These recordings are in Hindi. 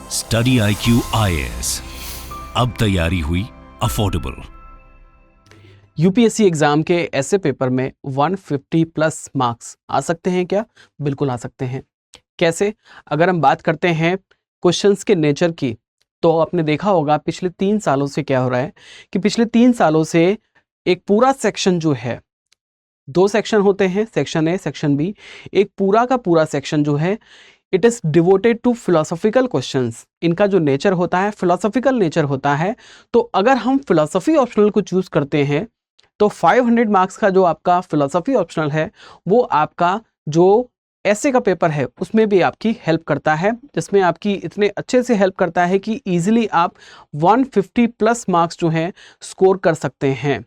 स्टडी IQ IAS, अब तैयारी हुई अफोर्डेबल। यूपीएससी एग्जाम के ऐसे पेपर में 150 प्लस मार्क्स आ सकते हैं क्या? बिल्कुल आ सकते हैं। कैसे? अगर हम बात करते हैं क्वेश्चंस के नेचर की, तो आपने देखा होगा पिछले 3 सालों से क्या हो रहा है कि पिछले 3 सालों से एक पूरा सेक्शन जो है, 2 सेक्शन होते हैं, सेक्शन ए, सेक्शन बी। एक पूरा का पूरा सेक्शन जो है it is devoted to philosophical questions. इनका जो नेचर होता है फिलोसॉफिकल नेचर होता है। तो अगर हम फिलोसॉफी ऑप्शनल को चूज करते हैं तो 500 मार्क्स का जो आपका फिलोसॉफी ऑप्शनल है वो आपका जो ऐसे का पेपर है उसमें भी आपकी हेल्प करता है, जिसमें आपकी इतने अच्छे से हेल्प करता है कि इजीली आप 150 प्लस मार्क्स जो हैं स्कोर कर सकते हैं।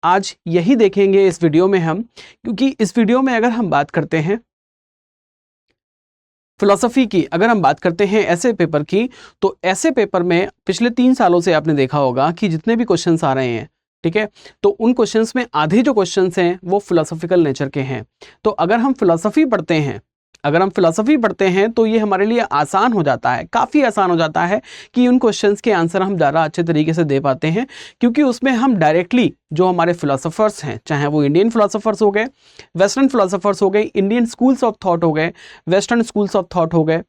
आज यही देखेंगे इस वीडियो में हम, क्योंकि इस वीडियो में अगर हम बात करते हैं फिलोसफी की, अगर हम बात करते हैं ऐसे पेपर की, तो ऐसे पेपर में पिछले 3 सालों से आपने देखा होगा कि जितने भी क्वेश्चंस आ रहे हैं, ठीक है, तो उन क्वेश्चंस में आधे जो क्वेश्चंस हैं वो फिलोसॉफिकल नेचर के हैं। तो अगर हम फिलोसफी पढ़ते हैं तो ये हमारे लिए आसान हो जाता है, काफ़ी आसान हो जाता है कि उन क्वेश्चंस के आंसर हम ज़्यादा अच्छे तरीके से दे पाते हैं, क्योंकि उसमें हम डायरेक्टली जो हमारे फिलोसोफर्स हैं, चाहे वो इंडियन फिलोसोफर्स हो गए, वेस्टर्न फिलोसोफर्स हो गए, इंडियन स्कूल्स ऑफ थॉट हो गए, वेस्टर्न स्कूल्स ऑफ थॉट हो गए,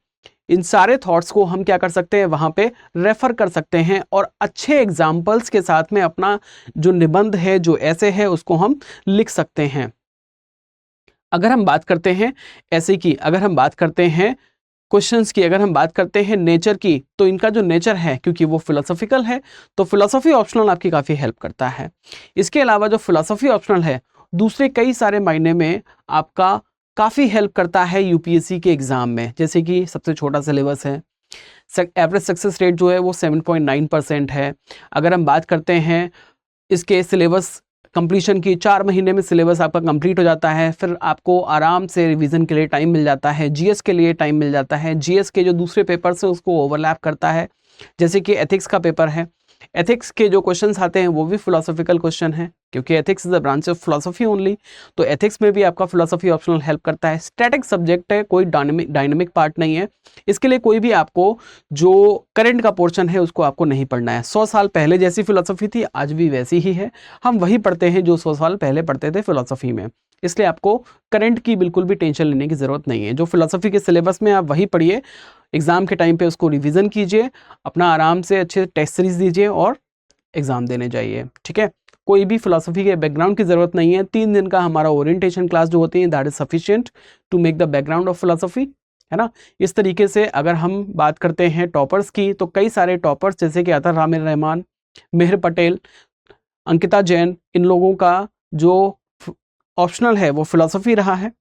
इन सारे थॉट्स को हम क्या कर सकते हैं, वहाँ पे रेफर कर सकते हैं और अच्छे एग्जाम्पल्स के साथ में अपना जो निबंध है, जो ऐसे है, उसको हम लिख सकते हैं। अगर हम बात करते हैं ऐसे की, अगर हम बात करते हैं क्वेश्चंस की, अगर हम बात करते हैं नेचर की, तो इनका जो नेचर है, क्योंकि वो फिलोसॉफिकल है, तो फिलोसॉफी ऑप्शनल आपकी काफ़ी हेल्प करता है। इसके अलावा जो फिलोसॉफी ऑप्शनल है दूसरे कई सारे मायने में आपका काफ़ी हेल्प करता है यूपीएससी के एग्ज़ाम में। जैसे कि सबसे छोटा सिलेबस है, एवरेज सक्सेस रेट जो है वो 7.9% है। अगर हम बात करते हैं इसके सिलेबस कंप्लीशन की, 4 महीने में सिलेबस आपका कंप्लीट हो जाता है, फिर आपको आराम से रिवीजन के लिए टाइम मिल जाता है, जीएस के लिए टाइम मिल जाता है, जीएस के जो दूसरे पेपर्स हैं उसको ओवरलैप करता है। जैसे कि एथिक्स का पेपर है, एथिक्स के जो क्वेश्चंस आते हैं वो भी फिलोसॉफिकल क्वेश्चन है, क्योंकि ethics is a branch of philosophy only, तो एथिक्स में भी आपका फिलोसॉफी ऑप्शनल हेल्प करता है। स्टैटिक सब्जेक्ट है, कोई डायनेमिक पार्ट नहीं है, इसके लिए कोई भी आपको जो करंट का पोर्शन है उसको आपको नहीं पढ़ना है। 100 साल पहले जैसी फिलोसॉफी थी आज भी वैसी ही है, हम वही पढ़ते हैं जो 100 साल पहले पढ़ते थे फिलोसॉफी में, इसलिए आपको करंट की बिल्कुल भी टेंशन लेने की ज़रूरत नहीं है। जो फिलोसॉफी के सिलेबस में आप वही पढ़िए, एग्ज़ाम के टाइम पे उसको रिवीजन कीजिए, अपना आराम से अच्छे टेस्ट सीरीज दीजिए और एग्ज़ाम देने जाइए, ठीक है। कोई भी फिलोसॉफी के बैकग्राउंड की ज़रूरत नहीं है। 3 दिन का हमारा ओरिएंटेशन क्लास जो होती है that is sufficient to make the background of philosophy, है ना। इस तरीके से अगर हम बात करते हैं टॉपर्स की, तो कई सारे टॉपर्स जैसे कि अतर आमिर रहमान, मेहर पटेल, अंकिता जैन, इन लोगों का जो ऑप्शनल है वो फिलोसॉफी रहा है,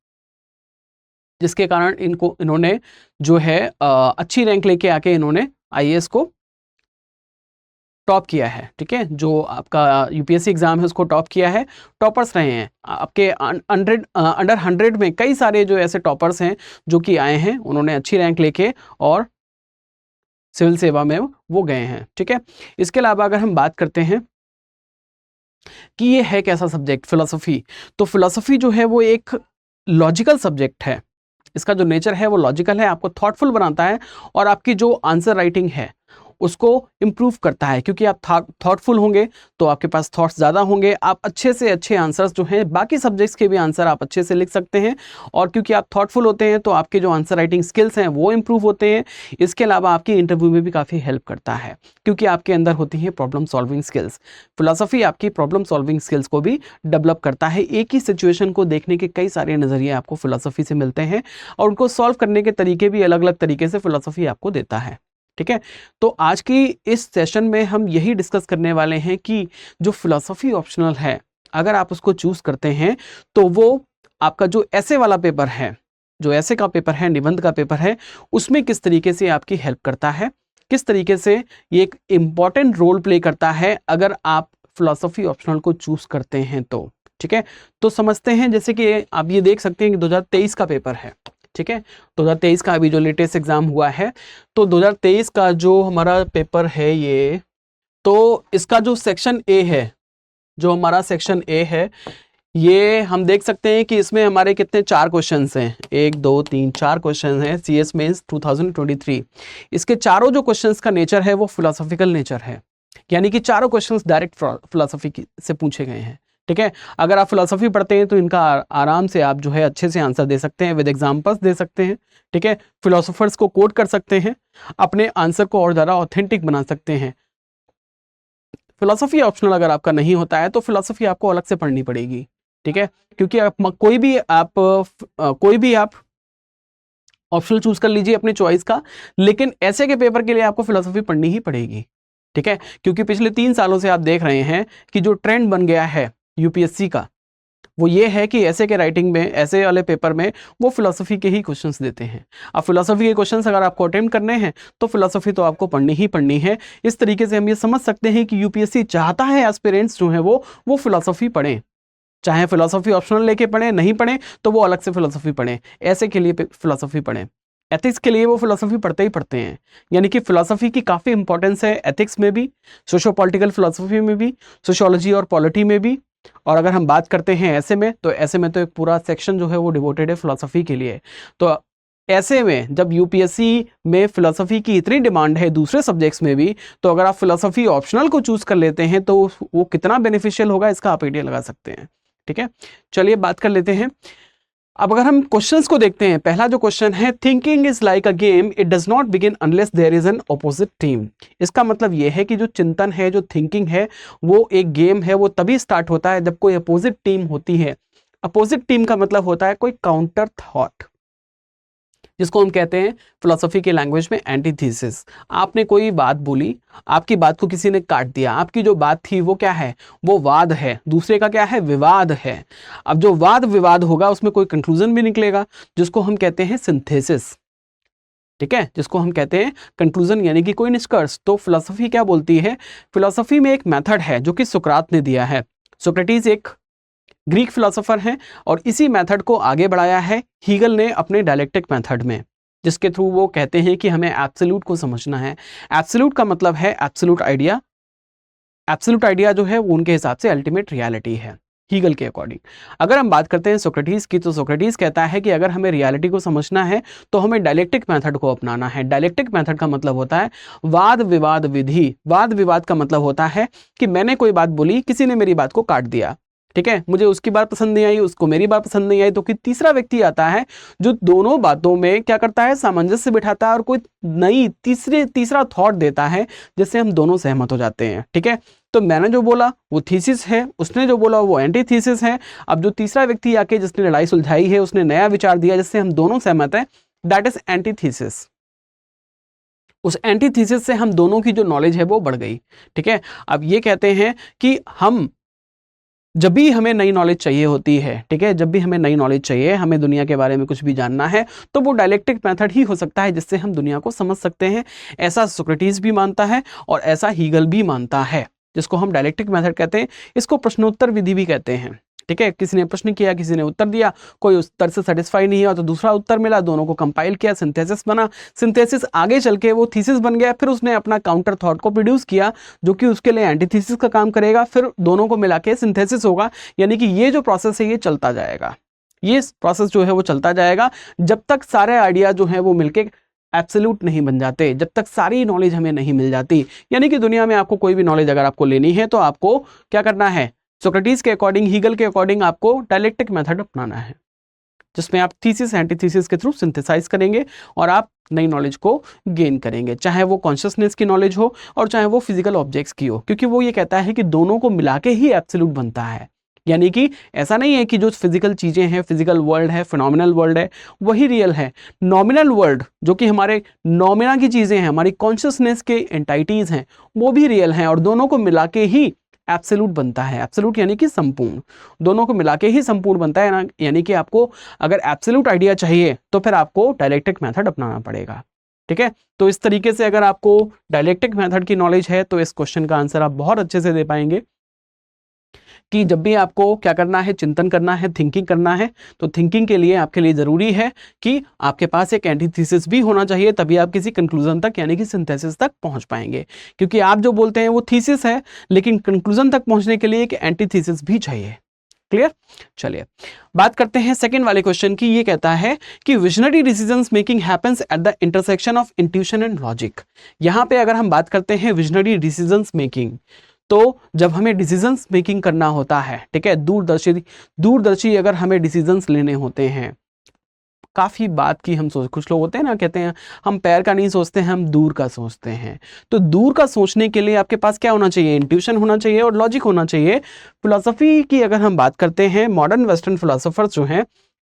जिसके कारण इन्होंने जो है अच्छी रैंक लेके आके इन्होंने आईएएस को टॉप किया है, ठीक है। जो आपका यूपीएससी एग्जाम है उसको टॉप किया है, टॉपर्स रहे हैं आपके अंडर 100 में। कई सारे जो ऐसे टॉपर्स हैं जो कि आए हैं, उन्होंने अच्छी रैंक लेके और सिविल सेवा में वो गए हैं, ठीक है। इसके अलावा अगर हम बात करते हैं कि ये है कैसा सब्जेक्ट फिलोसॉफी, तो फिलोसॉफी जो है वो एक लॉजिकल सब्जेक्ट है। इसका जो नेचर है वो लॉजिकल है, आपको थॉटफुल बनाता है और आपकी जो आंसर राइटिंग है उसको इम्प्रूव करता है, क्योंकि आप थॉटफुल होंगे तो आपके पास थॉट्स ज़्यादा होंगे, आप अच्छे से अच्छे आंसर्स जो हैं बाकी सब्जेक्ट्स के भी आंसर आप अच्छे से लिख सकते हैं, और क्योंकि आप थॉटफुल होते हैं तो आपके जो आंसर राइटिंग स्किल्स हैं वो इम्प्रूव होते हैं। इसके अलावा आपकी इंटरव्यू में भी काफ़ी हेल्प करता है, क्योंकि आपके अंदर होती हैं प्रॉब्लम सॉल्विंग स्किल्स। फिलोसॉफी आपकी प्रॉब्लम सॉल्विंग स्किल्स को भी डेवलप करता है। एक ही सिचुएशन को देखने के कई सारे नज़रिए आपको फिलोसॉफी से मिलते हैं और उनको सॉल्व करने के तरीके भी अलग अलग तरीके से फिलोसॉफी आपको देता है, ठीक है। तो आज की इस सेशन में हम यही डिस्कस करने वाले हैं कि जो फिलोसॉफी ऑप्शनल है, अगर आप उसको चूज करते हैं तो वो आपका जो ऐसे वाला पेपर है, जो ऐसे का पेपर है, निबंध का पेपर है, उसमें किस तरीके से आपकी हेल्प करता है, किस तरीके से ये एक इम्पॉर्टेंट रोल प्ले करता है अगर आप फिलोसॉफी ऑप्शनल को चूज करते हैं तो, ठीक है। तो समझते हैं, जैसे कि आप ये देख सकते हैं कि 2023 का पेपर है, ठीक है। 2023 का अभी जो लेटेस्ट एग्जाम हुआ है, तो 2023 का जो हमारा पेपर है ये, तो इसका जो सेक्शन ए है, जो हमारा सेक्शन ए है, ये हम देख सकते हैं कि इसमें हमारे कितने 4 क्वेश्चंस हैं, 1 2 3 4 क्वेश्चन हैं CS मेंस 2023। इसके चारों जो क्वेश्चंस का नेचर है वो फिलोसॉफिकल नेचर है, यानी कि चारों क्वेश्चंस डायरेक्ट फिलोसॉफी से पूछे गए हैं। ठीक है, अगर आप फिलोसॉफी पढ़ते हैं तो इनका आराम से आप जो है अच्छे से आंसर दे सकते हैं, विद एग्जांपल्स दे सकते हैं। ठीक है, फिलोसोफर्स को कोट कर सकते हैं, अपने आंसर को और ज़्यादा ऑथेंटिक बना सकते हैं। फिलोसॉफी ऑप्शनल अगर आपका नहीं होता है तो फिलोसॉफी आपको अलग से पढ़नी पड़ेगी। ठीक है, क्योंकि कोई भी आप ऑप्शनल चूज कर लीजिए अपने चॉइस का, लेकिन ऐसे के पेपर के लिए आपको फिलोसॉफी पढ़नी ही पड़ेगी। ठीक है, क्योंकि पिछले 3 सालों से आप देख रहे हैं कि जो ट्रेंड बन गया है यूपीएससी का वो ये है कि ऐसे के राइटिंग में, ऐसे वाले पेपर में वो फिलोसॉफी के ही क्वेश्चंस देते हैं। अब फिलोसॉफी के क्वेश्चंस अगर आपको अटेम्प्ट करने हैं तो फिलोसॉफी तो आपको पढ़नी ही पढ़नी है। इस तरीके से हम ये समझ सकते हैं कि यूपीएससी चाहता है एस्पिरेंट्स जो है वो फिलोसॉफी पढ़ें, चाहे फिलोसॉफी ऑप्शनल लेके पढ़ें, नहीं पढ़ें तो वो अलग से फिलोसॉफी पढ़ें, ऐसे के लिए फिलोसॉफी पढ़ें। एथिक्स के लिए वो फिलोसॉफी पढ़ते ही पढ़ते हैं, यानी कि फिलोसॉफी की काफ़ी इंपॉर्टेंस है एथिक्स में भी, सोशो पॉलिटिकल फिलोसॉफी में भी, सोशियोलॉजी और पॉलिटी में भी। और अगर हम बात करते हैं ऐसे में तो एक पूरा सेक्शन जो है वो डिवोटेड है फिलोसॉफी के लिए। तो ऐसे में जब यूपीएससी में फिलोसॉफी की इतनी डिमांड है दूसरे सब्जेक्ट्स में भी, तो अगर आप फिलोसॉफी ऑप्शनल को चूज कर लेते हैं तो वो कितना बेनिफिशियल होगा इसका आप आइडिया लगा सकते हैं। ठीक है, चलिए बात कर लेते हैं। अब अगर हम क्वेश्चंस को देखते हैं, पहला जो क्वेश्चन है, thinking is like a game, it does not begin unless there is an opposite team. इसका मतलब यह है कि जो चिंतन है, जो थिंकिंग है, वो एक गेम है, वो तभी स्टार्ट होता है जब कोई अपोजिट टीम होती है। अपोजिट टीम का मतलब होता है कोई काउंटर थॉट, जिसको हम कहते हैं फिलोसॉफी के लैंग्वेज में एंटीथीसिस। आपने कोई बात बोली, आपकी बात को किसी ने काट दिया, आपकी जो बात थी वो क्या है, वो वाद है, दूसरे का क्या है, विवाद है। अब जो वाद विवाद होगा उसमें कोई कंक्लूजन भी निकलेगा, जिसको हम कहते हैं सिंथेसिस। ठीक है, जिसको हम कहते हैं कंक्लूजन, यानी कि कोई निष्कर्ष। तो फिलोसॉफी क्या बोलती है, फिलोसॉफी में एक मेथड है जो कि सुकरात ने दिया है। सोक्रेटिस एक ग्रीक फिलोसोफर हैं और इसी मेथड को आगे बढ़ाया है हीगल ने अपने डायलेक्टिक मेथड में, जिसके थ्रू वो कहते हैं कि हमें एब्सोल्यूट को समझना है। एब्सोल्यूट का मतलब है एब्सोल्यूट आइडिया। एब्सोल्यूट आइडिया जो है वो उनके हिसाब से अल्टीमेट रियलिटी है हीगल के अकॉर्डिंग। अगर हम बात करते हैं सोक्रेटिस की, तो सोक्रेटिस कहता है कि अगर हमें रियलिटी को समझना है तो हमें डायलेक्टिक मेथड को अपनाना है। डायलेक्टिक मेथड का मतलब होता है वाद विवाद विधि। वाद विवाद का मतलब होता है कि मैंने कोई बात बोली, किसी ने मेरी बात को काट दिया, ठीक है, मुझे उसकी बात पसंद नहीं आई, उसको मेरी बात पसंद नहीं आई, तो कि तीसरा व्यक्ति आता है जो दोनों बातों में क्या करता है, सामंजस्य बिठाता है और कोई नई तीसरा थॉट देता है जिससे हम दोनों सहमत हो जाते हैं। ठीक है, तो मैंने जो बोला वो थीसिस है, उसने जो बोला वो एंटीथीसिस है। अब जो तीसरा व्यक्ति आके जिसने लड़ाई सुलझाई है, उसने नया विचार दिया जिससे हम दोनों सहमत हैं, दैट इज एंटीथीसिस। उस एंटीथीसिस से हम दोनों की जो नॉलेज है वो बढ़ गई। ठीक है, अब ये कहते हैं कि हम जब भी हमें नई नॉलेज चाहिए होती है, ठीक है, जब भी हमें नई नॉलेज चाहिए, हमें दुनिया के बारे में कुछ भी जानना है, तो वो डायलेक्टिक मेथड ही हो सकता है जिससे हम दुनिया को समझ सकते हैं। ऐसा सोक्रेटिस भी मानता है और ऐसा हीगल भी मानता है, जिसको हम डायलेक्टिक मेथड कहते हैं। इसको प्रश्नोत्तर विधि भी कहते हैं। ठीक है, किसी ने प्रश्न किया, किसी ने उत्तर दिया, कोई उत्तर से सेटिस्फाई नहीं हुआ तो दूसरा उत्तर मिला, दोनों को कंपाइल किया, सिंथेसिस बना। सिंथेसिस आगे चल के वो थीसिस बन गया, फिर उसने अपना काउंटर थॉट को प्रोड्यूस किया जो कि उसके लिए एंटीथीसिस का काम करेगा, फिर दोनों को मिला के सिंथेसिस होगा। यानी कि ये जो प्रोसेस है ये चलता जाएगा, ये प्रोसेस जो है वो चलता जाएगा जब तक सारे आइडिया जो है वो मिलके एब्सोल्यूट नहीं बन जाते, जब तक सारी नॉलेज हमें नहीं मिल जाती। यानी कि दुनिया में आपको कोई भी नॉलेज अगर आपको लेनी है तो आपको क्या करना है, सोक्रेटिस के अकॉर्डिंग, हीगल के अकॉर्डिंग आपको डायलेक्टिक मेथड अपनाना है, जिसमें आप थीसिस एंटीथीसिस के थ्रू सिंथेसाइज करेंगे और आप नई नॉलेज को गेन करेंगे, चाहे वो कॉन्शियसनेस की नॉलेज हो और चाहे वो फिजिकल ऑब्जेक्ट्स की हो, क्योंकि वो ये कहता है कि दोनों को मिला के ही एब्सोल्यूट बनता है। यानी कि ऐसा नहीं है कि जो फिजिकल चीजें हैं, फिजिकल वर्ल्ड है, फिनोमिनल वर्ल्ड है, वही रियल है। नॉमिनल वर्ल्ड जो कि हमारे नॉमिना की चीजें हैं, हमारी कॉन्शियसनेस के एंटाइटीज हैं, वो भी रियल हैं और दोनों को मिला के ही एब्सोल्यूट बनता है। एब्सोल्यूट यानी कि संपूर्ण, दोनों को मिला के ही संपूर्ण बनता है ना। यानी कि आपको अगर एब्सोल्यूट आइडिया चाहिए तो फिर आपको डायलेक्टिक मेथड अपनाना पड़ेगा। ठीक है, तो इस तरीके से अगर आपको डायलेक्टिक मेथड की नॉलेज है तो इस क्वेश्चन का आंसर आप बहुत अच्छे से दे पाएंगे कि जब भी आपको क्या करना है, चिंतन करना है, थिंकिंग करना है, तो थिंकिंग के लिए आपके लिए ज़रूरी है कि आपके पास एक एंटीथीसिस भी होना चाहिए, तभी आप किसी कंक्लूजन तक यानी कि सिंथेसिस तक पहुंच पाएंगे। क्योंकि आप जो बोलते हैं वो थीसिस है, लेकिन कंक्लूजन तक पहुंचने के लिए एक एंटीथीसिस भी चाहिए। क्लियर। चलिए बात करते हैं सेकंड वाले क्वेश्चन की। ये कहता है कि visionary decisions making happens at the intersection of intuition and logic. यहां पे अगर हम बात करते हैं विजनरी डिसीजंस मेकिंग, तो जब हमें डिसीजंस मेकिंग करना होता है, ठीक है, दूरदर्शी अगर हमें डिसीजंस लेने होते हैं, काफ़ी बात की हम सोच, कुछ लोग होते हैं ना, कहते हैं हम पैर का नहीं सोचते हैं, हम दूर का सोचते हैं। तो दूर का सोचने के लिए आपके पास क्या होना चाहिए? इंट्यूशन होना चाहिए और लॉजिक होना चाहिए। फिलॉसफी की अगर हम बात करते हैं, मॉडर्न वेस्टर्न फिलोसोफर्स जो हैं,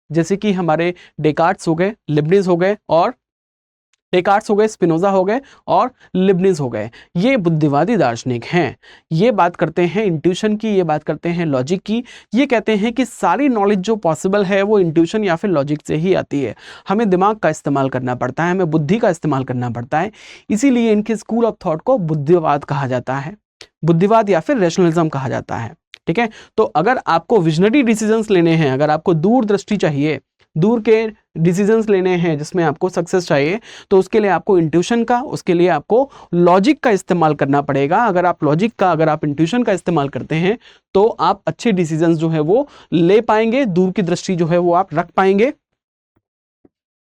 जैसे कि हमारे डेकार्ट्स हो गए, लिबनिज हो गए, और डेकार्ट्स हो गए, स्पिनोजा हो गए और लिबनिज हो गए, ये बुद्धिवादी दार्शनिक हैं। ये बात करते हैं इंट्यूशन की, ये बात करते हैं लॉजिक की। ये कहते हैं कि सारी नॉलेज जो पॉसिबल है वो इंट्यूशन या फिर लॉजिक से ही आती है। हमें दिमाग का इस्तेमाल करना पड़ता है, हमें बुद्धि का इस्तेमाल करना पड़ता है। इसीलिए इनके स्कूल ऑफ थॉट को बुद्धिवाद कहा जाता है, बुद्धिवाद या फिर रैशनलिज्म कहा जाता है। ठीक है, तो अगर आपको विजनरी डिसीजंस लेने हैं, अगर आपको दूरदृष्टि चाहिए, दूर के डिसीजंस लेने हैं जिसमें आपको सक्सेस चाहिए, तो उसके लिए आपको इंट्यूशन का, उसके लिए आपको लॉजिक का इस्तेमाल करना पड़ेगा। अगर आप लॉजिक का, अगर आप इंट्यूशन का इस्तेमाल करते हैं तो आप अच्छे डिसीजंस जो है वो ले पाएंगे, दूर की दृष्टि जो है वो आप रख पाएंगे,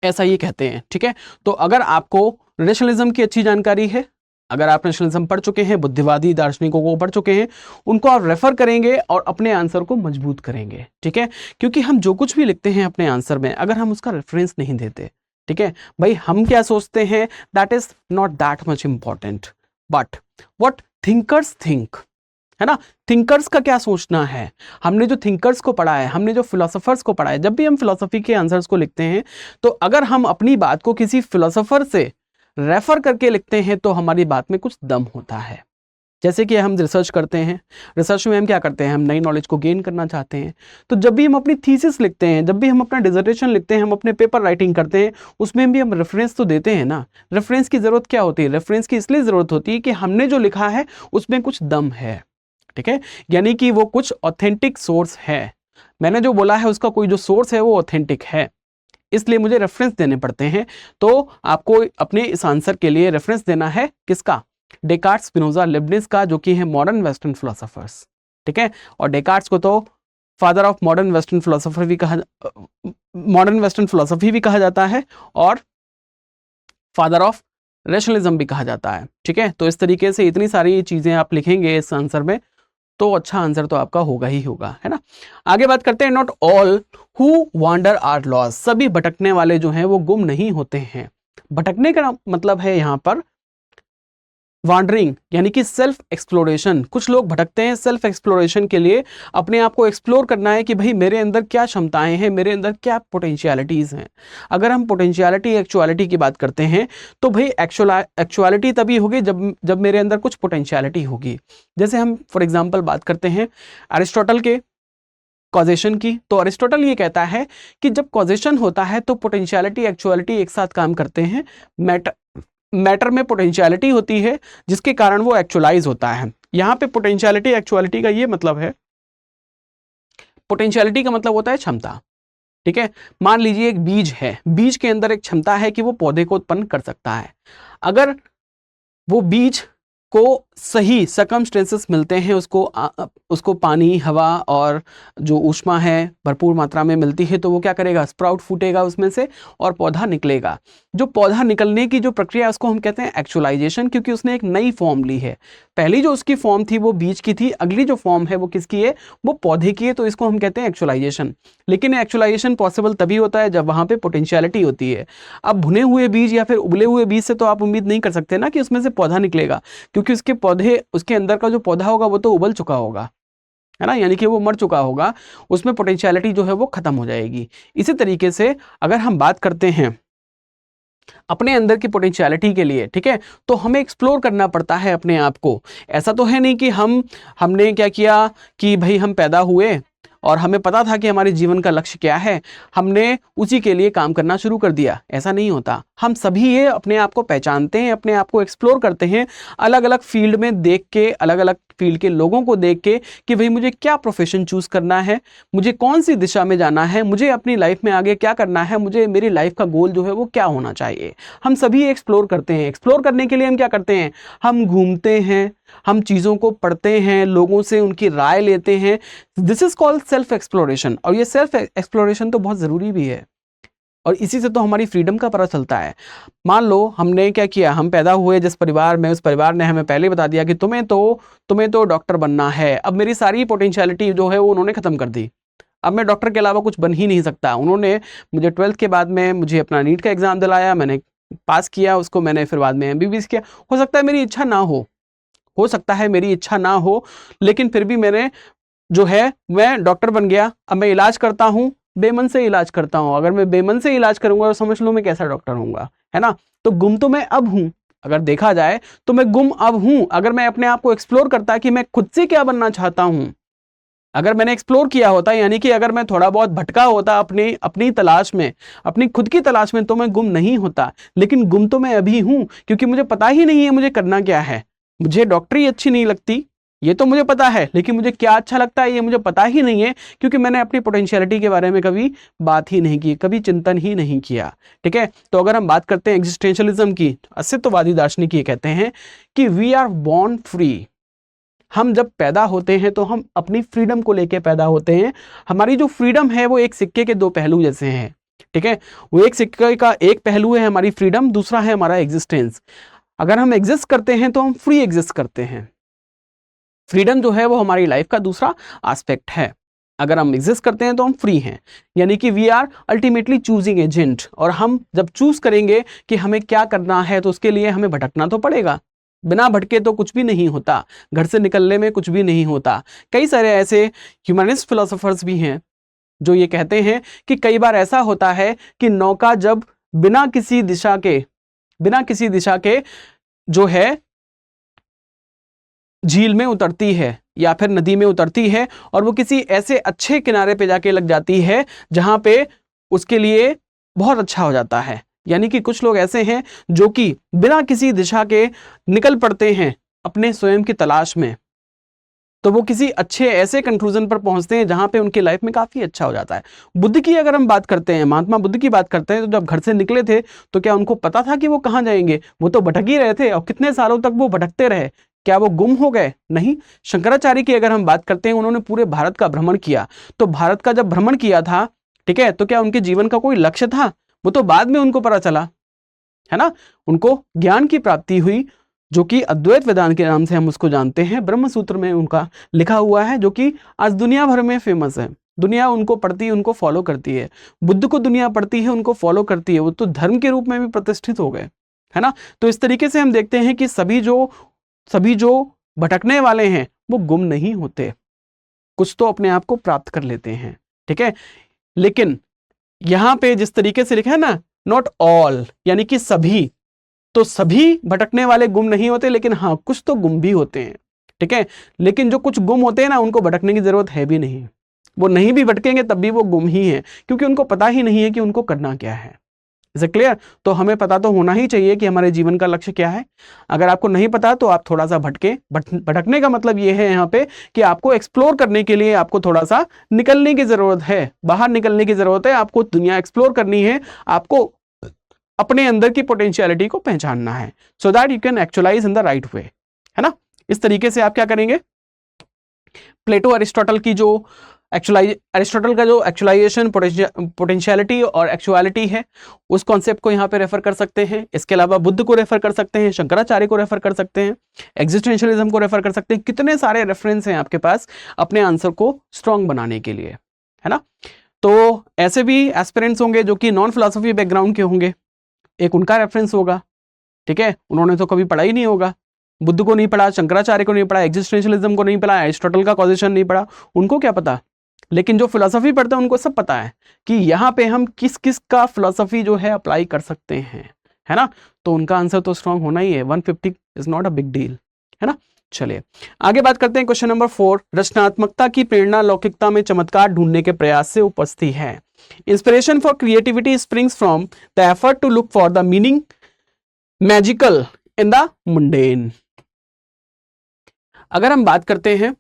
ऐसा ये कहते हैं। ठीक है, तो अगर आपको रैशनलिज्म की अच्छी जानकारी है, अगर आप रैशनलिज्म पढ़ चुके हैं, बुद्धिवादी दार्शनिकों को पढ़ चुके हैं, उनको आप रेफर करेंगे और अपने आंसर को मजबूत करेंगे। ठीक है, क्योंकि हम जो कुछ भी लिखते हैं अपने आंसर में, अगर हम उसका रेफरेंस नहीं देते, ठीक है भाई, हम क्या सोचते हैं, that is not that much important, but what thinkers think, है ना, थिंकर्स का क्या सोचना है। हमने जो थिंकर्स को पढ़ा है, हमने जो फिलोसोफर्स को पढ़ा है, जब भी हम फिलोसफी के आंसर्स को लिखते हैं, तो अगर हम अपनी बात को किसी फिलोसोफर से रेफर करके लिखते हैं तो हमारी बात में कुछ दम होता है। जैसे कि हम रिसर्च करते हैं, रिसर्च में हम क्या करते हैं, हम नई नॉलेज को गेन करना चाहते हैं। तो जब भी हम अपनी थीसिस लिखते हैं, जब भी हम अपना डिसर्टेशन लिखते हैं, हम अपने पेपर राइटिंग करते हैं, उसमें भी हम रेफरेंस तो देते हैं ना। रेफरेंस की ज़रूरत क्या होती है? रेफरेंस की इसलिए ज़रूरत होती है कि हमने जो लिखा है उसमें कुछ दम है। ठीक है, यानी कि वो कुछ ऑथेंटिक सोर्स है। मैंने जो बोला है उसका कोई जो सोर्स है वो ऑथेंटिक है, इसलिए मुझे रेफरेंस देने पड़ते हैं। तो आपको अपने इस आंसर के लिए रेफरेंस देना है किसका? डेकार्ट्स, स्पिनोजा, लिबनिज का, जो कि है मॉडर्न वेस्टर्न फिलोसोफर्स। ठीक है, और डेकार्ट्स को तो father of modern western philosopher भी कहा, मॉडर्न वेस्टर्न फिलोसफी भी कहा जाता है और फादर ऑफ रैशनलिज्म भी कहा जाता है। ठीक है, तो इस तरीके से इतनी सारी चीजें आप लिखेंगे इस आंसर में, तो अच्छा आंसर तो आपका होगा ही होगा, है ना। आगे बात करते हैं, not all who wander are lost, सभी भटकने वाले जो हैं वो गुम नहीं होते हैं। भटकने का मतलब है यहाँ पर वांडरिंग, यानी कि सेल्फ एक्सप्लोरेशन। कुछ लोग भटकते हैं सेल्फ एक्सप्लोरेशन के लिए, अपने आप को एक्सप्लोर करना है कि भाई मेरे अंदर क्या क्षमताएं हैं, मेरे अंदर क्या पोटेंशियलिटीज़ हैं। अगर हम पोटेंशियलिटी एक्चुअलिटी की बात करते हैं तो भाई एक्चुअलिटी तभी होगी जब मेरे अंदर कुछ पोटेंशियलिटी होगी। जैसे हम फॉर एग्जाम्पल बात करते हैं अरिस्टोटल के कॉजेशन की, तो अरिस्टोटल ये कहता है कि जब कॉजेशन होता है तो पोटेंशियलिटी एक्चुअलिटी एक साथ काम करते हैं। मैटर में पोटेंशियलिटी होती है जिसके कारण वो एक्चुअलाइज होता है। यहाँ पे पोटेंशियलिटी एक्चुअलिटी का ये मतलब है, पोटेंशियलिटी का मतलब होता है क्षमता। ठीक है, मान लीजिए एक बीज है, बीज के अंदर एक क्षमता है कि वो पौधे को उत्पन्न कर सकता है। अगर वो बीज को सही सर्कमस्टेंसेस मिलते हैं, उसको पानी, हवा और जो ऊष्मा है भरपूर मात्रा में मिलती है, तो वो क्या करेगा, स्प्राउट फूटेगा उसमें से और पौधा निकलेगा। जो पौधा निकलने की जो प्रक्रिया है उसको हम कहते हैं एक्चुअलाइजेशन, क्योंकि उसने एक नई फॉर्म ली है। पहली जो उसकी फॉर्म थी वो बीज की थी, अगली जो फॉर्म है वो किसकी है, वो पौधे की है, तो इसको हम कहते हैं एक्चुअलाइजेशन। लेकिन एक्चुअलाइजेशन पॉसिबल तभी होता है जब वहाँ पे पोटेंशियलिटी होती है। अब भुने हुए बीज या फिर उबले हुए बीज से तो आप उम्मीद नहीं कर सकते ना कि उसमें से पौधा निकलेगा, क्योंकि उसके अंदर का जो पौधा होगा वो तो उबल चुका होगा, है ना, यानी कि वो मर चुका होगा, उसमें पोटेंशियलिटी जो है वो खत्म हो जाएगी। इसी तरीके से अगर हम बात करते हैं अपने अंदर की पोटेंशियलिटी के लिए, ठीक है, तो हमें एक्सप्लोर करना पड़ता है अपने आप को। ऐसा तो है नहीं कि हमने क्या किया कि भाई हम पैदा हुए और हमें पता था कि हमारे जीवन का लक्ष्य क्या है, हमने उसी के लिए काम करना शुरू कर दिया, ऐसा नहीं होता। हम सभी ये अपने आप को पहचानते हैं, अपने आप को एक्सप्लोर करते हैं अलग अलग फील्ड में देख के, अलग अलग फील्ड के लोगों को देख के कि भाई मुझे क्या प्रोफेशन चूज करना है, मुझे कौन सी दिशा में जाना है, मुझे अपनी लाइफ में आगे क्या करना है, मुझे मेरी लाइफ का गोल जो है वो क्या होना चाहिए। हम सभी एक्सप्लोर करते हैं। एक्सप्लोर करने के लिए हम क्या करते हैं, हम घूमते हैं, हम चीज़ों को पढ़ते हैं, लोगों से उनकी राय लेते हैं। This is called self exploration. और ये सेल्फ एक्सप्लोरेशन तो बहुत ज़रूरी भी है, और इसी से तो हमारी फ्रीडम का पता चलता है। मान लो हमने क्या किया, हम पैदा हुए जिस परिवार में, उस परिवार ने हमें पहले बता दिया कि तुम्हें तो डॉक्टर बनना है। अब मेरी सारी पोटेंशियलिटी जो है वो उन्होंने ख़त्म कर दी। अब मैं डॉक्टर के अलावा कुछ बन ही नहीं सकता। उन्होंने मुझे 12th के बाद में मुझे अपना नीट का एग्ज़ाम दिलाया, मैंने पास किया उसको, मैंने फिर बाद में MBBS किया। हो सकता है मेरी इच्छा ना हो सकता है मेरी इच्छा ना हो, लेकिन फिर भी मैंने जो है मैं डॉक्टर बन गया। अब मैं इलाज करता हूँ, बेमन से इलाज करता हूँ। अगर मैं बेमन से इलाज करूंगा तो समझ लो मैं कैसा डॉक्टर होऊंगा, है ना। तो गुम तो मैं अब हूँ, अगर देखा जाए तो मैं गुम अब हूँ। अगर मैं अपने आप को एक्सप्लोर करता कि मैं खुद से क्या बनना चाहता हूँ, अगर मैंने एक्सप्लोर किया होता, यानी कि अगर मैं थोड़ा बहुत भटका होता अपनी तलाश में, अपनी खुद की तलाश में, तो मैं गुम नहीं होता। लेकिन गुम तो मैं अभी हूँ, क्योंकि मुझे पता ही नहीं है मुझे करना क्या है। मुझे डॉक्टरी अच्छी नहीं लगती, ये तो मुझे पता है, लेकिन मुझे क्या अच्छा लगता है ये मुझे पता ही नहीं है, क्योंकि मैंने अपनी पोटेंशियलिटी के बारे में कभी बात ही नहीं की, कभी चिंतन ही नहीं किया। ठीक है, तो अगर हम बात करते हैं एग्जिस्टेंशियलिज्म की, अस्तित्ववादी दार्शनिक ये कहते हैं कि वी आर बॉर्न फ्री। हम जब पैदा होते हैं तो हम अपनी फ्रीडम को लेके पैदा होते हैं। हमारी जो फ्रीडम है वो एक सिक्के के दो पहलू जैसे हैं। ठीक है, वो एक सिक्के का एक पहलू है हमारी फ्रीडम, दूसरा है हमारा एग्जिस्टेंस। अगर हम एग्जिस्ट करते हैं तो हम फ्री एग्जिस्ट करते हैं। फ्रीडम जो है वो हमारी लाइफ का दूसरा एस्पेक्ट है। अगर हम एग्जिस्ट करते हैं तो हम फ्री हैं, यानी कि we are ultimately choosing agent. और हम जब चूज करेंगे कि हमें क्या करना है तो उसके लिए हमें भटकना तो पड़ेगा। बिना भटके तो कुछ भी नहीं होता, घर से निकलने में कुछ भी नहीं होता। कई सारे ऐसे ह्यूमनिस्ट फिलोसोफर्स भी हैं जो ये कहते हैं कि कई बार ऐसा होता है कि नौका जब बिना किसी दिशा के जो है झील में उतरती है या फिर नदी में उतरती है, और वो किसी ऐसे अच्छे किनारे पे जाके लग जाती है जहां पे उसके लिए बहुत अच्छा हो जाता है। यानी कि कुछ लोग ऐसे हैं जो कि बिना किसी दिशा के निकल पड़ते हैं अपने स्वयं की तलाश में, तो वो किसी अच्छे ऐसे कंक्लूजन पर पहुंचते हैं जहां पे उनकी लाइफ में काफी अच्छा हो जाता है। बुद्ध की अगर हम बात करते हैं, महात्मा बुद्ध की बात करते हैं, तो जब घर से निकले थे तो क्या उनको पता था कि वो कहाँ जाएंगे? वो तो भटक ही रहे थे, और कितने सालों तक वो भटकते रहे। क्या वो गुम हो गए? नहीं। शंकराचार्य की अगर हम बात करते हैं, उन्होंने पूरे भारत का भ्रमण किया। तो भारत का जब भ्रमण किया था, ठीक है, तो क्या उनके जीवन का कोई लक्ष्य था? वो तो बाद में उनको पता चला, है ना। उनको ज्ञान की प्राप्ति हुई, जो कि अद्वैत वेदांत के नाम से हम उसको जानते हैं। ब्रह्म सूत्र में उनका लिखा हुआ है, जो कि आज दुनिया भर में फेमस है। दुनिया उनको पढ़ती है, उनको फॉलो करती है। बुद्ध को दुनिया पढ़ती है, उनको फॉलो करती है। वो तो धर्म के रूप में भी प्रतिष्ठित हो गए, है ना। तो इस तरीके से हम देखते हैं कि सभी जो भटकने वाले हैं वो गुम नहीं होते, कुछ तो अपने आप को प्राप्त कर लेते हैं। ठीक है, लेकिन यहां पे जिस तरीके से लिखा है ना, नॉट ऑल, यानी कि सभी, तो सभी भटकने वाले गुम नहीं होते, लेकिन हाँ कुछ तो गुम भी होते हैं। ठीक है, लेकिन जो कुछ गुम होते हैं ना, उनको भटकने की जरूरत है भी नहीं। वो नहीं भी भटकेंगे तब भी वो गुम ही है, क्योंकि उनको पता ही नहीं है कि उनको करना क्या है। Is it clear? तो हमें पता तो होना ही चाहिए कि हमारे जीवन का लक्ष्य क्या है। अगर आपको नहीं पता तो आप थोड़ा सा भटकने का मतलब ये है यहाँ पे कि आपको एक्सप्लोर करने के लिए आपको थोड़ा सा निकलने की जरूरत है, बाहर निकलने की जरूरत है। आपको दुनिया एक्सप्लोर करनी है, आपको अपने अंदर की पोटेंशियलिटी को पहचानना है, so that you can actualise in the right way, है ना। इस तरीके से आप क्या करेंगे, प्लेटो अरिस्टोटल का जो एक्चुअलाइजेशन, पोटेंशियलिटी और एक्चुअलिटी है, उस कॉन्सेप्ट को यहाँ पे रेफर कर सकते हैं। इसके अलावा बुद्ध को रेफर कर सकते हैं, शंकराचार्य को रेफर कर सकते हैं, एग्जिस्टेंशियलिज्म को रेफर कर सकते हैं। कितने सारे रेफरेंस हैं आपके पास अपने आंसर को स्ट्रॉन्ग बनाने के लिए, है ना। तो ऐसे भी एस्पिरेंट्स होंगे जो कि नॉन फिलोसफी बैकग्राउंड के होंगे, एक उनका रेफरेंस होगा। ठीक है, उन्होंने तो कभी पढ़ा ही नहीं होगा, बुद्ध को नहीं पढ़ा, शंकराचार्य को नहीं पढ़ा, एग्जिस्टेंशियलिज्म को नहीं पढ़ा, एरिस्टोटल का कॉजिशन नहीं पढ़ा, उनको क्या पता। लेकिन जो फिलोसफी पढ़ते हैं उनको सब पता है कि यहाँ पे हम किस किस का फिलोसफी जो है अप्लाई कर सकते हैं, है ना। तो उनका आंसर तो स्ट्रॉन्ग होना ही है। 150 is not a big deal, है ना। चलिए आगे बात करते हैं। क्वेश्चन नंबर 4, रचनात्मकता की प्रेरणा लौकिकता में चमत्कार ढूंढने के प्रयास से उपजती है। Inspiration for creativity springs from the effort to look for the meaning magical in the mundane. अगर हम बात करते हैं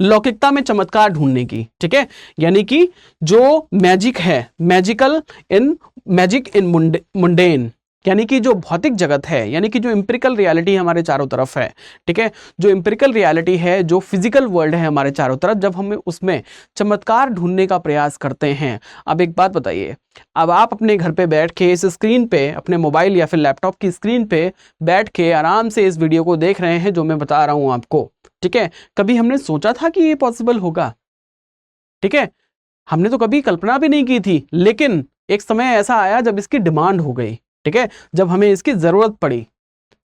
लौकिकता में चमत्कार ढूंढने की, ठीक है, यानी कि जो मैजिक है, मैजिक इन मुंडेन, यानी कि जो भौतिक जगत है, यानी कि जो एम्पिरिकल रियलिटी हमारे चारों तरफ है, ठीक है, जो एम्पिरिकल रियलिटी है, जो फिजिकल वर्ल्ड है हमारे चारों तरफ, जब हम उसमें चमत्कार ढूंढने का प्रयास करते हैं। अब एक बात बताइए, अब आप अपने घर पे बैठ के इस स्क्रीन पे, अपने मोबाइल या फिर लैपटॉप की स्क्रीन पे बैठ के आराम से इस वीडियो को देख रहे हैं जो मैं बता रहा हूं आपको, ठीक है, कभी हमने सोचा था कि ये पॉसिबल होगा? ठीक है, हमने तो कभी कल्पना भी नहीं की थी, लेकिन एक समय ऐसा आया जब इसकी डिमांड हो गई, ठीक है, जब हमें इसकी जरूरत पड़ी,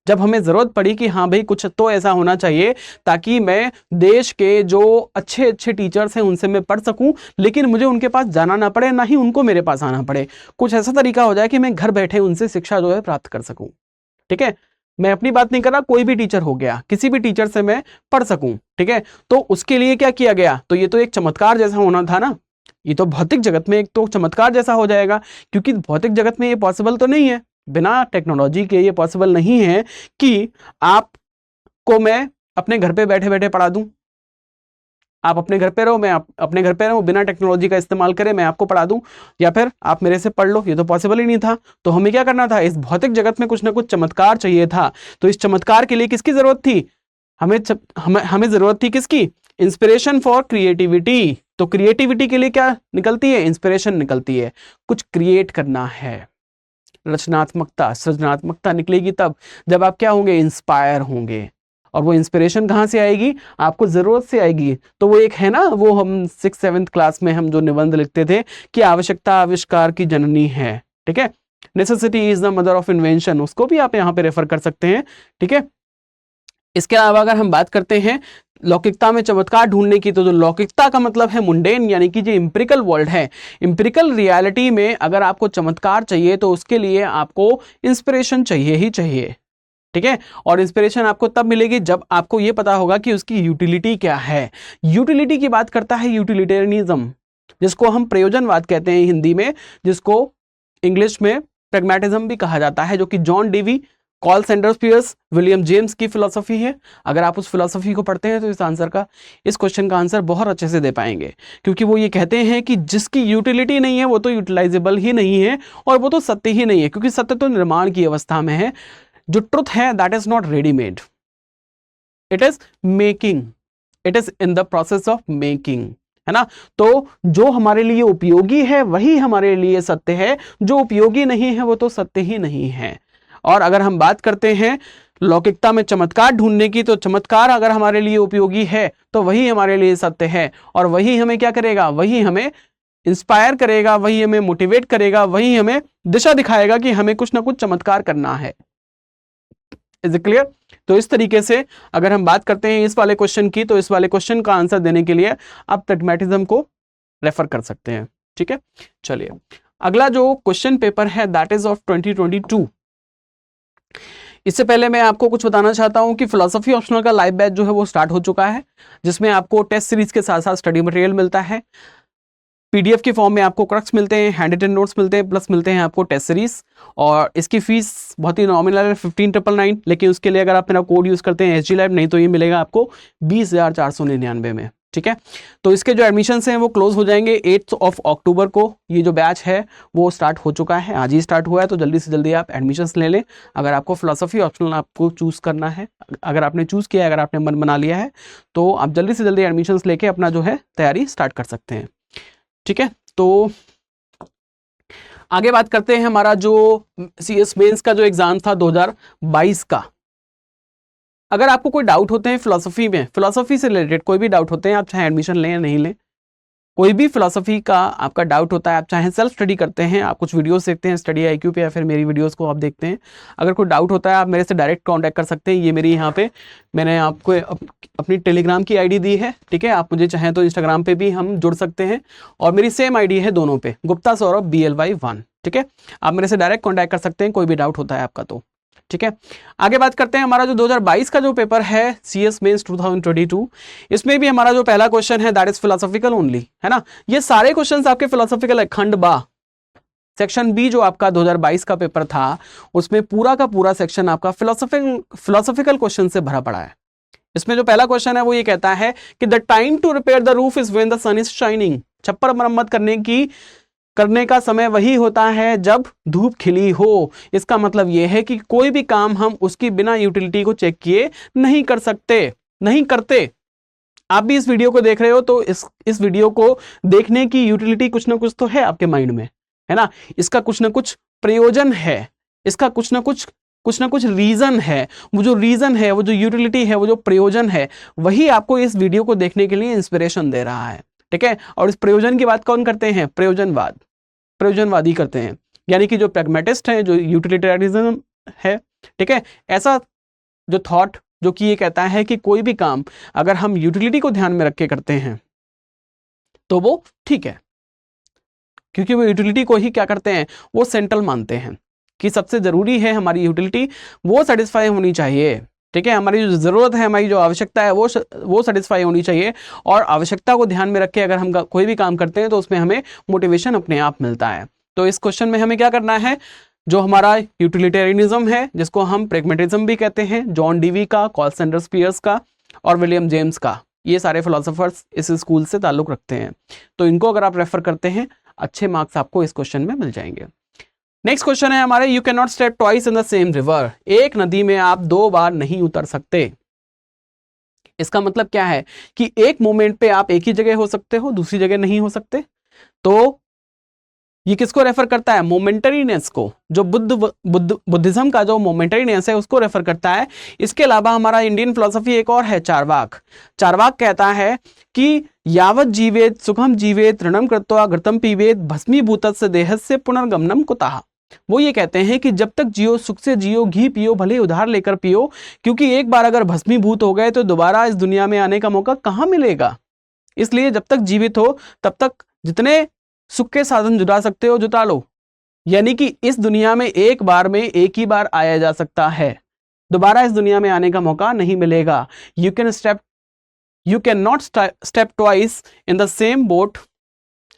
जब हमें जरूरत पड़ी कि हाँ भाई कुछ तो ऐसा होना चाहिए ताकि मैं देश के जो अच्छे अच्छे टीचर्स हैं उनसे मैं पढ़ सकूं, लेकिन मुझे उनके पास जाना ना पड़े, ना ही उनको मेरे पास आना पड़े। कुछ ऐसा तरीका हो जाए कि मैं घर बैठे उनसे शिक्षा जो है प्राप्त कर सकूं। ठीक है, मैं अपनी बात नहीं कर रहा, कोई भी टीचर हो गया, किसी भी टीचर से मैं पढ़ सकूं। ठीक है, तो उसके लिए क्या किया गया? तो ये तो एक चमत्कार जैसा होना था ना, ये तो भौतिक जगत में एक तो चमत्कार जैसा हो जाएगा, क्योंकि भौतिक जगत में ये पॉसिबल तो नहीं है, बिना टेक्नोलॉजी के ये पॉसिबल नहीं है कि आपको मैं अपने घर पे बैठे बैठे पढ़ा दूं। आप अपने घर पे रहो, मैं अपने घर पे रहूं, बिना टेक्नोलॉजी का इस्तेमाल करे मैं आपको पढ़ा दूं, या फिर आप मेरे से पढ़ लो, ये तो पॉसिबल ही नहीं था। तो हमें क्या करना था? इस भौतिक जगत में कुछ ना कुछ चमत्कार चाहिए था। तो इस चमत्कार के लिए किसकी जरूरत थी? हमें जरूरत थी किसकी? Inspiration for creativity. तो क्रिएटिविटी के लिए क्या निकलती है? इंस्पिरेशन निकलती है, कुछ क्रिएट करना है। रचनात्मकता, सृजनात्मकता निकलेगी तब जब आप क्या होंगे? इंस्पायर होंगे। और वो इंस्पिरेशन कहाँ से आएगी? आपको जरूरत से आएगी। तो वो एक है ना, वो हम 6th-7th क्लास में हम जो निबंध लिखते थे कि आवश्यकता आविष्कार की जननी है। ठीक है, necessity is the mother of invention, उसको भी आप यहाँ पे रेफर कर सकते हैं। ठीक है, इसके अलावा अगर हम बात करते हैं लौकिकता में चमत्कार ढूंढने की, तो जो लौकिकता का मतलब है मुंडेन, यानी कि जो इंपेरिकल वर्ल्ड है, इंपेरिकल रियलिटी में अगर आपको चमत्कार चाहिए तो उसके लिए आपको इंस्पिरेशन चाहिए ही चाहिए। ठीक है, और इंस्पिरेशन आपको तब मिलेगी जब आपको यह पता होगा कि उसकी यूटिलिटी क्या है। यूटिलिटी की बात करता है यूटिलिटेरियनिज्म, जिसको हम प्रयोजनवाद कहते हैं हिंदी में, जिसको इंग्लिश में प्रैग्मैटिज्म भी कहा जाता है, जो कि जॉन डेवी, कॉल सैंडर्स पियर्स, विलियम जेम्स की फिलॉसफी है। अगर आप उस फिलॉसफी को पढ़ते हैं तो इस क्वेश्चन का आंसर बहुत अच्छे से दे पाएंगे, क्योंकि वो ये कहते हैं कि जिसकी यूटिलिटी नहीं है वो तो यूटिलाइजेबल ही नहीं है, और वो तो सत्य ही नहीं है, क्योंकि सत्य तो निर्माण की अवस्था में है। जो ट्रुथ है that is not readymade, it is making, it is in the process of making, है ना। तो जो हमारे लिए उपयोगी है वही हमारे लिए सत्य है, जो उपयोगी नहीं है वो तो सत्य ही नहीं है। और अगर हम बात करते हैं लौकिकता में चमत्कार ढूंढने की, तो चमत्कार अगर हमारे लिए उपयोगी है तो वही हमारे लिए सत्य है, और वही हमें क्या करेगा? वही हमें इंस्पायर करेगा, वही हमें मोटिवेट करेगा, वही हमें दिशा दिखाएगा कि हमें कुछ ना कुछ चमत्कार करना है। Is it clear? तो इस तरीके से अगर हम बात करते हैं इस वाले क्वेश्चन की, तो इस वाले क्वेश्चन का आंसर देने के लिए आप प्रैग्मैटिज्म को रेफर कर सकते हैं। ठीक है, चलिए अगला जो क्वेश्चन पेपर है दैट इज ऑफ 2022। इससे पहले मैं आपको कुछ बताना चाहता हूं कि फिलॉसफी ऑप्शनल का लाइव बैच जो है वो स्टार्ट हो चुका है, जिसमें आपको टेस्ट सीरीज के साथ साथ स्टडी मटेरियल मिलता है, पीडीएफ के फॉर्म में आपको क्रक्स मिलते हैं, हैंड रिटन नोट्स मिलते हैं, प्लस मिलते हैं आपको टेस्ट सीरीज। और इसकी फीस बहुत ही नॉमिनल है 15,999, लेकिन उसके लिए अगर आप मेरा कोड यूज करते हैं SG Live, नहीं तो ये मिलेगा आपको 20,499 में। ठीक है, तो इसके जो एडमिशन्स हैं वो क्लोज हो जाएंगे 8 अक्टूबर को। ये जो बैच है वो स्टार्ट हो चुका है, आज ही स्टार्ट हुआ है, तो जल्दी से जल्दी आप एडमिशन्स ले लें। अगर आपको फिलॉसफी ऑप्शनल आपको चूज करना है, अगर आपने चूज किया है, अगर आपने मन बना लिया है, तो आप जल्दी से जल्दी एडमिशन्स लेके अपना जो है तैयारी स्टार्ट कर सकते हैं। ठीक है, तो आगे बात करते हैं हमारा जो CS मेंस का जो एग्जाम था 2022 का। अगर आपको कोई डाउट होते हैं फिलॉसफी में, फिलॉसफी से रिलेटेड कोई भी डाउट होते हैं, आप चाहे एडमिशन लें या नहीं लें, कोई भी फिलॉसफी का आपका डाउट होता है, आप चाहे सेल्फ स्टडी करते हैं, आप कुछ वीडियोस देखते हैं स्टडी IQ पे, या फिर मेरी वीडियोस को आप देखते हैं, अगर कोई डाउट होता है आप मेरे से डायरेक्ट कांटेक्ट कर सकते हैं। ये मेरी यहाँ पे मैंने आपको अपनी टेलीग्राम की ID दी है। ठीक है, आप मुझे चाहें तो इंस्टाग्राम पे भी हम जुड़ सकते हैं, और मेरी सेम ID है दोनों पे, गुप्ता सौरभ BLY1। ठीक है, आप मेरे से डायरेक्ट कॉन्टैक्ट कर सकते हैं कोई भी डाउट होता है आपका तो। ठीक है, आगे बात करते हैं। हमारा जो 2022 का जो पेपर है CS मेंस 2022, इसमें भी हमारा जो पहला क्वेश्चन है दैट इज फिलोसॉफिकल ओनली, है ना। ये सारे क्वेश्चंस आपके फिलोसॉफिकल है। खंड बा सेक्शन बी जो आपका 2022 का पेपर था, उसमें पूरा का पूरा सेक्शन आपका फिलोसॉफिकल क्वेश्चन से भरा पड़ा है। इसमें जो पहला क्वेश्चन है वो ये कहता है कि the time to repair the roof is when the sun is shining. छप्पर मरम्मत करने का समय वही होता है जब धूप खिली हो। इसका मतलब यह है कि कोई भी काम हम उसकी बिना यूटिलिटी को चेक किए नहीं कर सकते, नहीं करते। आप भी इस वीडियो को देख रहे हो तो इस वीडियो को देखने की यूटिलिटी कुछ ना कुछ तो है आपके माइंड में, है ना। इसका कुछ ना कुछ प्रयोजन है, इसका कुछ ना कुछ रीजन है। वो जो रीजन है, वो जो यूटिलिटी है, वो जो प्रयोजन है, वही आपको इस वीडियो को देखने के लिए इंस्पिरेशन दे रहा है, ठीक है। और इस प्रयोजन की बात कौन करते हैं? प्रयोजनवादी करते हैं, यानी कि जो प्रैग्मेटिस्ट है, जो यूटिलिटेरियनिज्म है, ठीक है। ऐसा जो थॉट जो कि ये कहता है कि कोई भी काम अगर हम यूटिलिटी को ध्यान में रख के करते हैं तो वो ठीक है, क्योंकि वो यूटिलिटी को ही क्या करते हैं, वो सेंट्रल मानते हैं कि सबसे जरूरी है हमारी यूटिलिटी, वो सेटिस्फाई होनी चाहिए, ठीक है। हमारी जो जरूरत है, हमारी जो आवश्यकता है वो सेटिस्फाई होनी चाहिए। और आवश्यकता को ध्यान में रख के अगर हम कोई भी काम करते हैं तो उसमें हमें मोटिवेशन अपने आप मिलता है। तो इस क्वेश्चन में हमें क्या करना है, जो हमारा यूटिलिटेरियनिज्म है, जिसको हम प्रेगमेटिज्म भी कहते हैं, जॉन डीवी का, कार्ल सैंडर्स पियर्स का और विलियम जेम्स का, ये सारे फिलोसोफर्स इस स्कूल से ताल्लुक रखते हैं। तो इनको अगर आप रेफर करते हैं, अच्छे मार्क्स आपको इस क्वेश्चन में मिल जाएंगे। नेक्स्ट क्वेश्चन है हमारे, you can not step twice in the same river. एक नदी में आप 2 बार नहीं उतर सकते। इसका मतलब क्या है कि एक मोमेंट पे आप एक ही जगह हो सकते हो, दूसरी जगह नहीं हो सकते। तो ये किसको रेफर करता है? मोमेंटरीनेस को। जो बुद्धिज्म का जो मोमेंटरीनेस है उसको रेफर करता है। इसके अलावा हमारा इंडियन फिलोसफी एक और है, चारवाक। चारवाक कहता है कि यावत जीवेत सुखम जीवेत ऋणम कृत्वा घृतम पीवेत भस्मीभूतस्य देहस्य पुनर्गमनम कुतः। वो ये कहते हैं कि जब तक जियो सुख से जियो, घी पियो भले उधार लेकर पियो, क्योंकि एक बार अगर भस्मीभूत हो गए तो दोबारा इस दुनिया में आने का मौका कहाँ मिलेगा। इसलिए जब तक जीवित हो तब तक जितने सुख के साधन जुटा सकते हो जुटा लो। यानी कि इस दुनिया में एक बार में एक ही बार आया जा सकता है, दोबारा इस दुनिया में आने का मौका नहीं मिलेगा। You can not step twice in the same boat,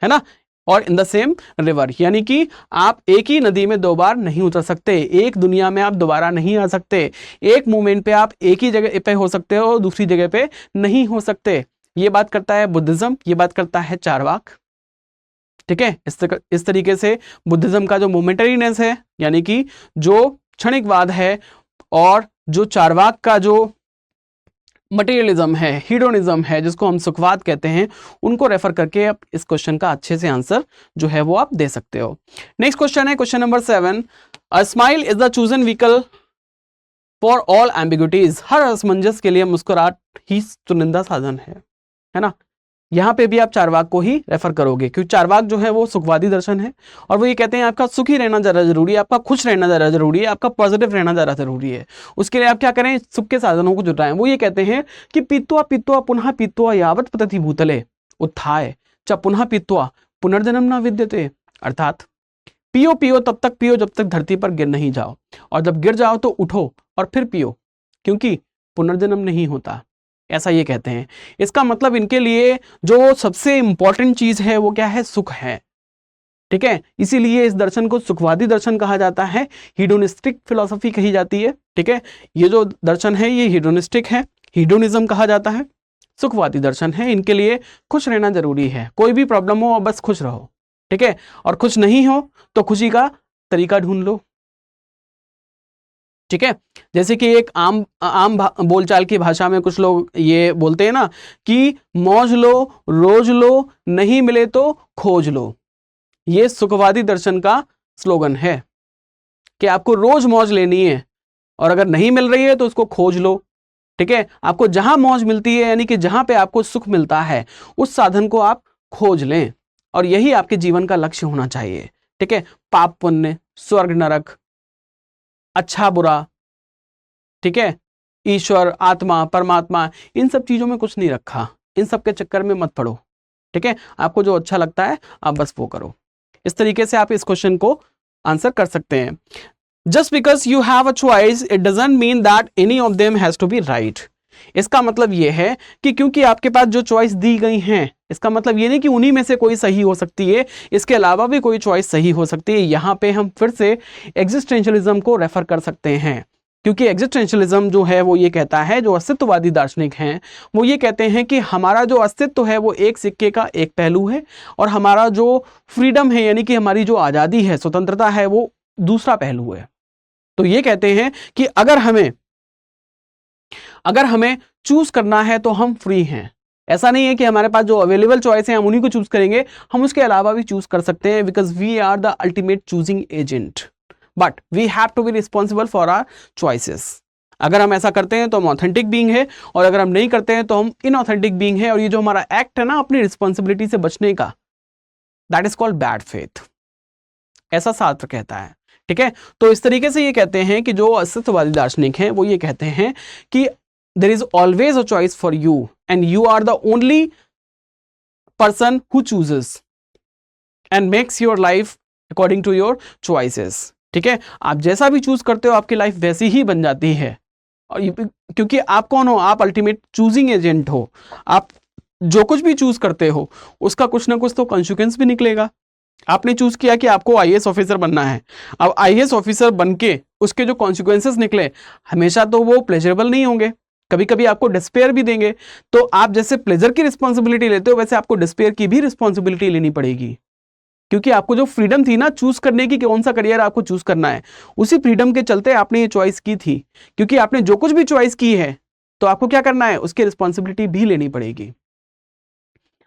है ना, और इन द सेम रिवर। यानी कि आप एक ही नदी में 2 बार नहीं उतर सकते, एक दुनिया में आप दोबारा नहीं आ सकते, एक मोमेंट पे आप एक ही जगह पे हो सकते हो, दूसरी जगह पे नहीं हो सकते। ये बात करता है बुद्धिज्म, ये बात करता है चारवाक, ठीक है। इस तरीके से बुद्धिज्म का जो मोमेंटरीनेस है, यानी कि जो क्षणिकवाद है, और जो चारवाक का जो मटेरियलिज्म है, हीडोनिज्म है, जिसको हम सुखवाद कहते हैं, उनको रेफर करके आप इस क्वेश्चन का अच्छे से आंसर जो है वो आप दे सकते हो। नेक्स्ट क्वेश्चन है question number 7, a smile is the chosen vehicle for all ambiguities. हर असमंजस के लिए मुस्कुराहट ही चुनिंदा साधन है ना। यहाँ पे भी आप चारवाक को ही रेफर करोगे, क्योंकि चारवाक जो है वो सुखवादी दर्शन है, और वो ये कहते हैं आपका सुखी रहना ज़्यादा जरूरी है, आपका खुश रहना ज़्यादा जरूरी है, आपका पॉजिटिव रहना ज़्यादा जरूरी है। उसके लिए आप क्या करें, सुख के साधनों को जुटाएं। वो ये कहते हैं कि पीत्वा पीत्वा पुनः पीत्वा यावत पतति भूतले उत्थाय च पुनः पीत्वा पुनर्जन्म न विद्यते। अर्थात पियो पियो तब तक पियो जब तक धरती पर गिर नहीं जाओ, और जब गिर जाओ तो उठो और फिर पियो, क्योंकि पुनर्जन्म नहीं होता, ऐसा ये कहते हैं। इसका मतलब इनके लिए जो सबसे इंपॉर्टेंट चीज है वो क्या है, सुख है, ठीक है। इसीलिए इस दर्शन को सुखवादी दर्शन कहा जाता है, हीडोनिस्टिक फिलॉसफी कही जाती है, ठीक है। ये जो दर्शन है ये हीडोनिस्टिक है, हीडोनिज्म कहा जाता है, सुखवादी दर्शन है। इनके लिए खुश रहना जरूरी है, कोई भी प्रॉब्लम हो बस खुश रहो, ठीक है। और खुश नहीं हो तो खुशी का तरीका ढूंढ लो, ठीक है। जैसे कि एक आम बोलचाल की भाषा में कुछ लोग ये बोलते हैं ना कि मौज लो रोज लो, नहीं मिले तो खोज लो। ये सुखवादी दर्शन का स्लोगन है कि आपको रोज मौज लेनी है, और अगर नहीं मिल रही है तो उसको खोज लो, ठीक है। आपको जहां मौज मिलती है, यानी कि जहां पे आपको सुख मिलता है, उस साधन को आप खोज लें, और यही आपके जीवन का लक्ष्य होना चाहिए, ठीक है। पाप पुण्य, स्वर्ग नरक, अच्छा बुरा, ठीक है, ईश्वर, आत्मा, परमात्मा, इन सब चीजों में कुछ नहीं रखा, इन सब के चक्कर में मत पड़ो, ठीक है। आपको जो अच्छा लगता है आप बस वो करो। इस तरीके से आप इस क्वेश्चन को आंसर कर सकते हैं। Just because you have a choice it doesn't mean that any of them has to be right. इसका मतलब यह है कि क्योंकि आपके पास जो चॉइस दी गई हैं, इसका मतलब ये नहीं कि उन्हीं में से कोई सही हो सकती है, इसके अलावा भी कोई चॉइस सही हो सकती है। यहां पे हम फिर से एग्जिस्टेंशियलिज्म को रेफर कर सकते हैं, क्योंकि एग्जिस्टेंशियलिज्म जो है वो ये कहता है, जो अस्तित्ववादी दार्शनिक हैं वो ये कहते हैं कि हमारा जो अस्तित्व है वो एक सिक्के का एक पहलू है, और हमारा जो फ्रीडम है यानी कि हमारी जो आज़ादी है, स्वतंत्रता है, वो दूसरा पहलू है। तो ये कहते हैं कि अगर हमें चूज करना है तो हम फ्री हैं। ऐसा नहीं है कि हमारे पास जो अवेलेबल चॉइस है हम उन्हीं को चूज करेंगे, हम उसके अलावा भी चूज कर सकते हैं, because we are the ultimate choosing agent, but we have to be responsible for our choices. अगर हम ऐसा करते हैं तो हम ऑथेंटिक बीइंग है, और अगर हम नहीं करते हैं तो हम इनऑथेंटिक बीइंग है। और ये जो हमारा एक्ट है ना अपनी रिस्पॉन्सिबिलिटी से बचने का, that is called bad faith, ऐसा शास्त्र कहता है। ठीक है, तो इस तरीके से ये कहते हैं कि जो अस्तित्ववादी दार्शनिक हैं वो ये कहते हैं कि there is always a choice for you and you are the only person who chooses and makes your life according to your choices। ठीक है, आप जैसा भी चूज करते हो आपकी लाइफ वैसी ही बन जाती है, और क्योंकि आप कौन हो, आप अल्टीमेट चूजिंग एजेंट हो। आप जो कुछ भी चूज करते हो उसका कुछ ना कुछ तो कॉन्सिक्वेंस भी निकलेगा। आपने चूज किया कि आपको आईएएस ऑफिसर बनना है, अब आईएएस ऑफिसर बनके उसके जो कॉन्सिक्वेंसेस निकले हमेशा तो वो प्लेजरेबल नहीं होंगे, कभी कभी आपको डिस्पेयर भी देंगे। तो आप जैसे प्लेजर की रिस्पॉन्सिबिलिटी लेते हो वैसे आपको डिस्पेयर की भी रिस्पॉन्सिबिलिटी लेनी पड़ेगी, क्योंकि आपको जो फ्रीडम थी ना चूज करने की कि कौन सा करियर आपको चूज करना है, उसी फ्रीडम के चलते आपने ये चॉइस की थी। क्योंकि आपने जो कुछ भी चॉइस की है तो आपको क्या करना है, उसकी रिस्पॉन्सिबिलिटी भी लेनी पड़ेगी।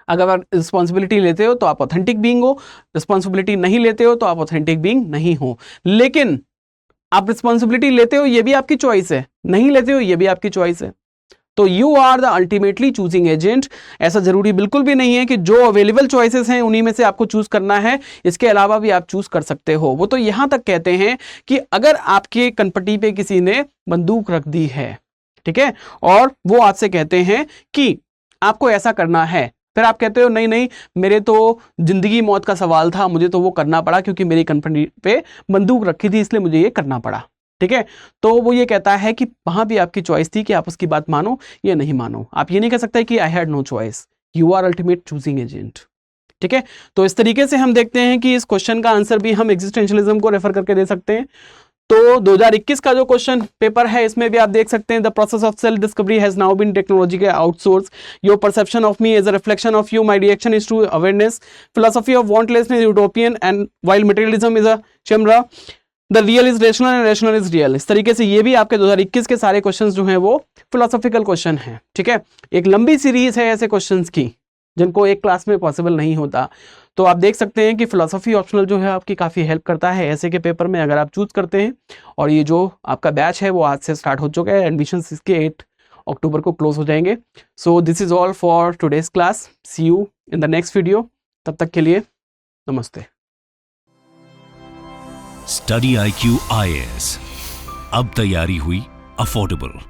अगर आप रिस्पॉन्सिबिलिटी लेते हो तो आप ऑथेंटिक बीइंग हो, रिस्पॉन्सिबिलिटी नहीं लेते हो तो आप ऑथेंटिक बीइंग नहीं हो। लेकिन आप रिस्पॉन्सिबिलिटी लेते हो ये भी आपकी चॉइस है, नहीं लेते हो ये भी आपकी चॉइस है। तो you are the ultimately choosing agent. ऐसा जरूरी बिल्कुल भी नहीं है कि जो अवेलेबल चॉइसेस हैं उन्हीं में से आपको चूज करना है, इसके अलावा भी आप चूज कर सकते हो। वो तो यहां तक कहते हैं कि अगर आपके कनपटी पे किसी ने बंदूक रख दी है, ठीक है, और वो आपसे कहते हैं कि आपको ऐसा करना है, फिर आप कहते हो नहीं नहीं मेरे तो जिंदगी मौत का सवाल था, मुझे तो वो करना पड़ा क्योंकि मेरी कंपनी पे बंदूक रखी थी इसलिए मुझे ये करना पड़ा। ठीक है, तो वो ये कहता है कि वहां भी आपकी चॉइस थी कि आप उसकी बात मानो या नहीं मानो। आप ये नहीं कह सकते कि I had no choice, you are ultimate choosing agent. ठीक है, तो इस तरीके से हम देखते हैं कि इस क्वेश्चन का आंसर भी हम एग्जिस्टेंशियलिज्म को रेफर करके दे सकते हैं। तो 2021 का जो क्वेश्चन पेपर है इसमें भी आप देख सकते हैं, the process of self discovery has now been technologically outsource, your perception of me is a reflection of you, my reaction is to awareness, philosophy of wantlessness utopian and vile materialism is a chimera, the real is rational and rational is real. इस तरीके से ये भी आपके 2021 के सारे क्वेश्चंस जो हैं वो फिलोसॉफिकल क्वेश्चन हैं। ठीक है, एक लंबी सीरीज है ऐसे क्वेश्चंस की जिनको एक क्लास में पॉसिबल नहीं होता। तो आप देख सकते हैं कि फिलोसफी ऑप्शनल जो है आपकी काफ़ी हेल्प करता है ऐसे के पेपर में अगर आप चूज करते हैं। और ये जो आपका बैच है वो आज से स्टार्ट हो चुका है, एडमिशन इसके 8 अक्टूबर को क्लोज हो जाएंगे। So this is all for today's class, see you in the next video. तब तक के लिए नमस्ते। स्टडी IQ IAS, अब तैयारी हुई अफोर्डेबल।